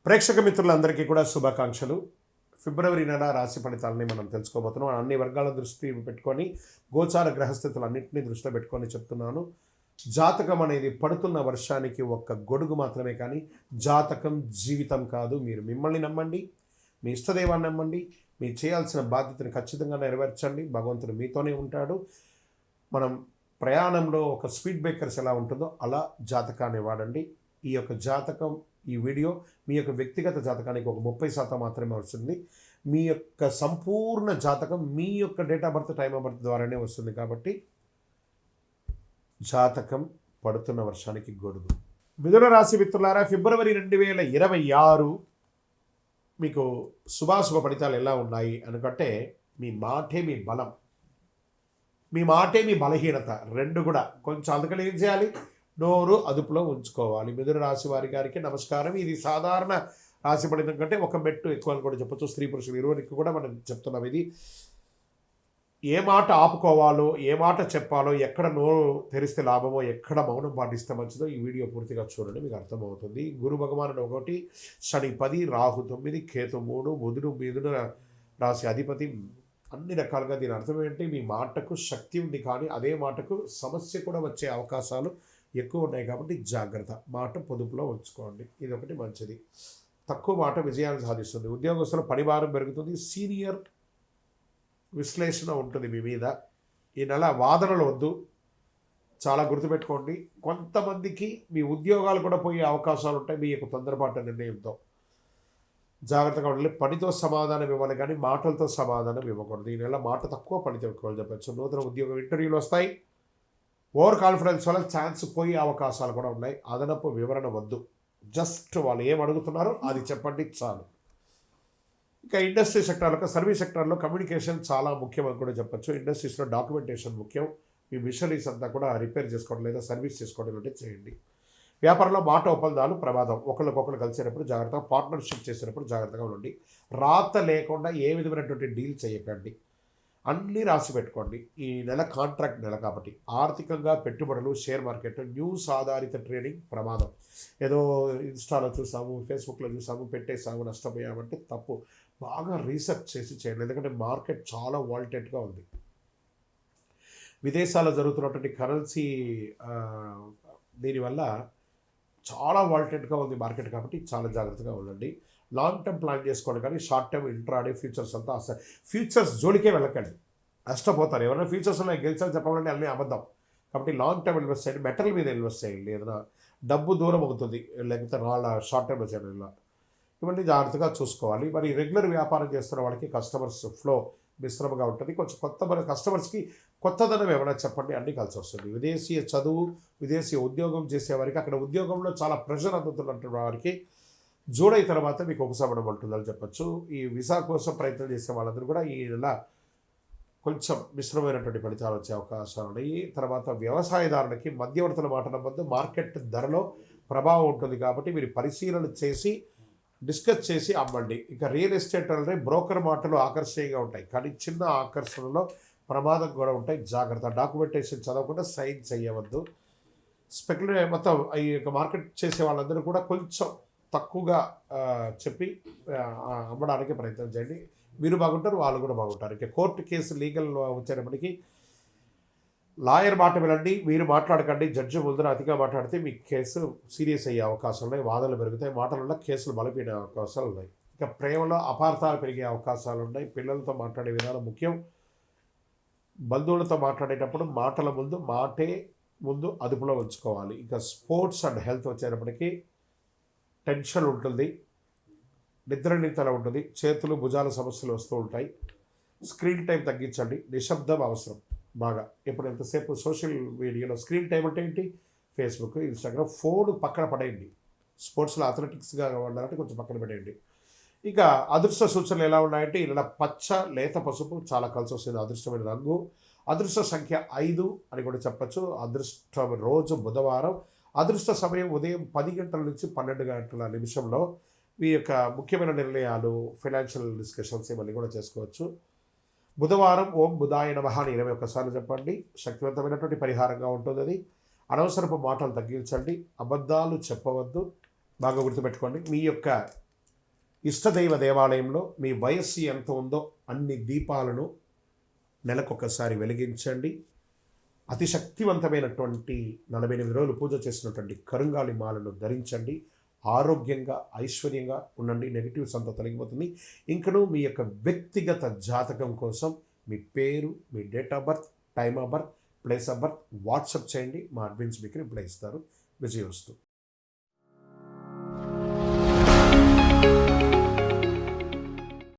ప్రేక్షక మిత్రులందరికీ కూడా శుభాకాంక్షలు. ఫిబ్రవరి నెల రాశి ఫలితాలని మనం తెలుసుకోబోతున్నాం. అన్ని వర్గాల దృష్టి పెట్టుకొని గోచార గ్రహస్థితులన్నింటినీ దృష్టిలో పెట్టుకొని చెప్తున్నాను. జాతకం అనేది పడుతున్న వర్షానికి ఒక్క గొడుగు మాత్రమే, కానీ జాతకం జీవితం కాదు. మీరు మిమ్మల్ని నమ్మండి, మీ ఇష్టదైవాన్ని నమ్మండి, మీరు చేయాల్సిన బాధ్యతను ఖచ్చితంగా నెరవేర్చండి. భగవంతుడు మీతోనే ఉంటాడు. మనం ప్రయాణంలో ఒక స్పీడ్ బ్రేకర్స్ ఎలా ఉంటుందో అలా జాతకాన్ని వాడండి. ఈ యొక్క జాతకం, ఈ వీడియో మీ యొక్క వ్యక్తిగత జాతకానికి ఒక 30% మాత్రమే వస్తుంది. మీ యొక్క సంపూర్ణ జాతకం మీ యొక్క date of birth, time of birth ద్వారానే వస్తుంది. కాబట్టి జాతకం పడుతున్న వర్షానికి గొడుగు. మిథున రాశి మిత్రులారా, ఫిబ్రవరి 2026 మీకు శుభాశుభ ఫలితాలు ఎలా ఉన్నాయి అనుకుంటే, మీ మాటే మీ బలం, మీ మాటే మీ బలహీనత, రెండు కూడా కొంచెం. అందుకని ఏం చేయాలి? నోరు అదుపులో ఉంచుకోవాలి. మిథున రాశి వారి గారికి నమస్కారం. ఇది సాధారణ రాశి ఫలితం కంటే ఒక మెట్టు ఎక్కువ అని కూడా చెప్పచ్చు. స్త్రీ పురుషులు ఇరువురికి కూడా మనం చెప్తున్నాం. ఇది ఏ మాట ఆపుకోవాలో, ఏ మాట చెప్పాలో, ఎక్కడ నోరు తెరిస్తే లాభమో, ఎక్కడ మౌనం పాటిస్తే మంచిదో ఈ వీడియో పూర్తిగా చూడండి, మీకు అర్థమవుతుంది. గురు భగవానుడు 1, శని 10, రాహు 9, కేతు 3, బుధుడు మిథున రాశి అధిపతి. అన్ని రకాలుగా దీని అర్థం ఏంటి? మీ మాటకు శక్తి ఉంది, కానీ అదే మాటకు సమస్య కూడా వచ్చే అవకాశాలు ఎక్కువ ఉన్నాయి. కాబట్టి జాగ్రత్త, మాట పొదుపులో ఉంచుకోండి. ఇది ఒకటి మంచిది. తక్కువ మాట విజయాన్ని సాధిస్తుంది. ఉద్యోగస్తుల పనిభారం పెరుగుతుంది. సీనియర్ విశ్లేషణ ఉంటుంది మీ మీద. ఈ నెల వాదనలు వద్దు, చాలా గుర్తుపెట్టుకోండి. కొంతమందికి మీ ఉద్యోగాలు కూడా పోయే అవకాశాలు ఉంటాయి మీ యొక్క తొందరపాటు నిర్ణయంతో. జాగ్రత్తగా ఉండాలి. పనితో సమాధానం ఇవ్వాలి, కానీ మాటలతో సమాధానం ఇవ్వకూడదు. ఈ నెల మాట తక్కువ, పనితో ఎక్కువ చెప్పచ్చు. నూతన ఉద్యోగం ఇంటర్వ్యూలు వస్తాయి. ఓవర్ కాన్ఫిడెన్స్ వల్ల ఛాన్స్ పోయే అవకాశాలు కూడా ఉన్నాయి. అదనపు వివరణ వద్దు, జస్ట్ వాళ్ళు ఏం అడుగుతున్నారో అది చెప్పండి చాలు. ఇక ఇండస్ట్రీ సెక్టార్లో, సర్వీస్ సెక్టార్లో కమ్యూనికేషన్ చాలా ముఖ్యం అని కూడా చెప్పచ్చు. ఇండస్ట్రీస్లో డాక్యుమెంటేషన్ ముఖ్యం. మీ మిషనరీస్ అంతా కూడా రిపేర్ చేసుకోవడం లేదా సర్వీస్ చేసుకోవడం అంటే చేయండి. వ్యాపారంలో మాట ఒప్పందాలు ప్రమాదం. ఒకరికొకరు కలిసేటప్పుడు జాగ్రత్తగా, పార్ట్నర్షిప్ చేసేటప్పుడు జాగ్రత్తగా ఉండండి. రాత లేకుండా ఏ విధమైనటువంటి డీల్ చేయకండి. అన్నీ రాసి పెట్టుకోండి. ఈ నెల కాంట్రాక్ట్ నెల కాబట్టి ఆర్థికంగా పెట్టుబడులు, షేర్ మార్కెట్, న్యూస్ ఆధారిత ట్రేడింగ్ ప్రమాదం. ఏదో ఇన్స్టాలో చూసాము, ఫేస్బుక్లో చూసాము, పెట్టేసాము, నష్టపోయామంటే తప్పు. బాగా రీసెర్చ్ చేసి చేయండి, ఎందుకంటే మార్కెట్ చాలా వాల్టెట్గా ఉంది. విదేశాల్లో జరుగుతున్నటువంటి కరెన్సీ దీనివల్ల చాలా వాల్టెట్గా ఉంది మార్కెట్, కాబట్టి చాలా జాగ్రత్తగా ఉండండి. లాంగ్ టర్మ్ ప్లాన్ చేసుకోండి, కానీ షార్ట్ టర్మ్, ఇంట్రాడే, ఫ్యూచర్స్ అంతా అసలు ఫ్యూచర్స్ జోలికే వెళ్ళకండి, నష్టపోతారు. ఎవరైనా ఫ్యూచర్స్లో గెలిచాలని చెప్పాలంటే అన్నీ అబద్ధం. కాబట్టి లాంగ్ టర్మ్ ఇన్వెస్ట్ చేయండి, మెటల్ మీద ఇన్వెస్ట్ చేయండి. ఏదైనా డబ్బు దూరం అవుతుంది, లేకపోతే షార్ట్ టర్మ్లో చేయండి. ఇవన్నీ జాగ్రత్తగా చూసుకోవాలి. మరి రెగ్యులర్ వ్యాపారం చేస్తున్న వాళ్ళకి కస్టమర్స్ ఫ్లో మిశ్రమంగా ఉంటుంది. కొంచెం కొత్త కస్టమర్స్కి కొత్తదనం ఏమైనా చెప్పండి, అన్నీ కలిసి వస్తుంది. విదేశీయ చదువు, విదేశీ ఉద్యోగం చేసేవారికి, అక్కడ ఉద్యోగంలో చాలా ప్రెషర్ అందుతున్నటువంటి వారికి జూలై తర్వాత మీకు ఉపశమనం ఉంటుందని చెప్పచ్చు. ఈ వీసా కోసం ప్రయత్నం చేసే వాళ్ళందరూ కూడా ఈ నెల కొంచెం మిశ్రమైనటువంటి ఫలితాలు వచ్చే అవకాశాలు ఉన్నాయి. తర్వాత వ్యవసాయదారులకి మధ్యవర్తుల మాట నమ్మద్దు, మార్కెట్ ధరలో ప్రభావం ఉంటుంది. కాబట్టి మీరు పరిశీలన చేసి, డిస్కస్ చేసి అమ్మండి. ఇక రియల్ ఎస్టేట్ అంటే బ్రోకర్ మాటలు ఆకర్షణీయంగా ఉంటాయి, కానీ చిన్న ఆకర్షణలో ప్రమాదం కూడా ఉంటాయి. జాగ్రత్త. డాక్యుమెంటేషన్ చదవకుండా సైన్ చేయవద్దు. మొత్తం ఈ యొక్క మార్కెట్ చేసే వాళ్ళందరూ కూడా కొంచెం తక్కువగా చెప్పి అమ్మడానికి ప్రయత్నం చేయండి. మీరు బాగుంటారు, వాళ్ళు కూడా బాగుంటారు. ఇక కోర్టు కేసు, లీగల్ వచ్చేటప్పటికి లాయర్ మాట వినండి, మీరు మాట్లాడకండి. జడ్జి ముందర అతిగా మాట్లాడితే మీ కేసు సీరియస్ అయ్యే అవకాశాలు ఉన్నాయి. వాదనలు పెరుగుతాయి, మాటల వల్ల కేసులు బలపడే అవకాశాలు ఉన్నాయి. ఇక ప్రేమలో అపార్థాలు పెరిగే అవకాశాలు ఉన్నాయి. పిల్లలతో మాట్లాడే విధానం ముఖ్యం. బంధువులతో మాట్లాడేటప్పుడు మాటల మాటే ముందు అదుపులో ఉంచుకోవాలి. ఇక స్పోర్ట్స్ అండ్ హెల్త్ వచ్చేటప్పటికి టెన్షన్ ఉంటుంది, నిద్రనీతల ఉంటుంది, చేతులు భుజాల సమస్యలు వస్తూ ఉంటాయి. స్క్రీన్ టైం తగ్గించండి. నిశ్శబ్దం అవసరం బాగా. ఇప్పుడు ఎంతసేపు సోషల్ మీడియాలో స్క్రీన్ టైం అంటే ఏంటి? ఫేస్బుక్, ఇన్స్టాగ్రామ్, ఫోన్ పక్కన పడేయండి. స్పోర్ట్స్లో అథ్లెటిక్స్గా ఉండాలంటే కొంచెం పక్కన పడేయండి. ఇక అదృష్ట సూచనలు ఎలా ఉన్నాయంటే, ఇలా పచ్చ, లేత పసుపు చాలా కలిసి వస్తుంది. అదృష్టమైన రంగు. అదృష్ట సంఖ్య 5 అని కూడా చెప్పచ్చు. అదృష్ట రోజు బుధవారం. అదృష్ట సమయం ఉదయం 10 గంటల నుంచి 12 గంటల నిమిషంలో. మీ యొక్క ముఖ్యమైన నిర్ణయాలు, ఫైనాన్షియల్ డిస్కషన్స్ ఇవన్నీ కూడా చేసుకోవచ్చు. బుధవారం ఓం బుధాయ నమః అని 21 సార్లు చెప్పండి. శక్తివంతమైనటువంటి పరిహారంగా ఉంటుంది అది. అనవసరపు మాటలు తగ్గించండి. అబద్ధాలు చెప్పవద్దు. బాగా గుర్తుపెట్టుకోండి. మీ యొక్క ఇష్టదైవ దేవాలయంలో మీ వయస్సు ఎంత ఉందో అన్ని దీపాలను నెలకొకసారి వెలిగించండి. అతి శక్తివంతమైనటువంటి 48 రోజులు పూజ చేసినటువంటి కరుంగాలి మాలను ధరించండి. ఆరోగ్యంగా ఐశ్వర్యంగా ఉండండి. నెగిటివ్స్ అంతా తొలగిపోతుంది. ఇంకను మీ యొక్క వ్యక్తిగత జాతకం కోసం మీ పేరు, మీ date of birth, time of birth, place of birth WhatsApp చేయండి. మా అడ్మిన్స్ మీకు రిప్లై ఇస్తారు. విజయవస్తు.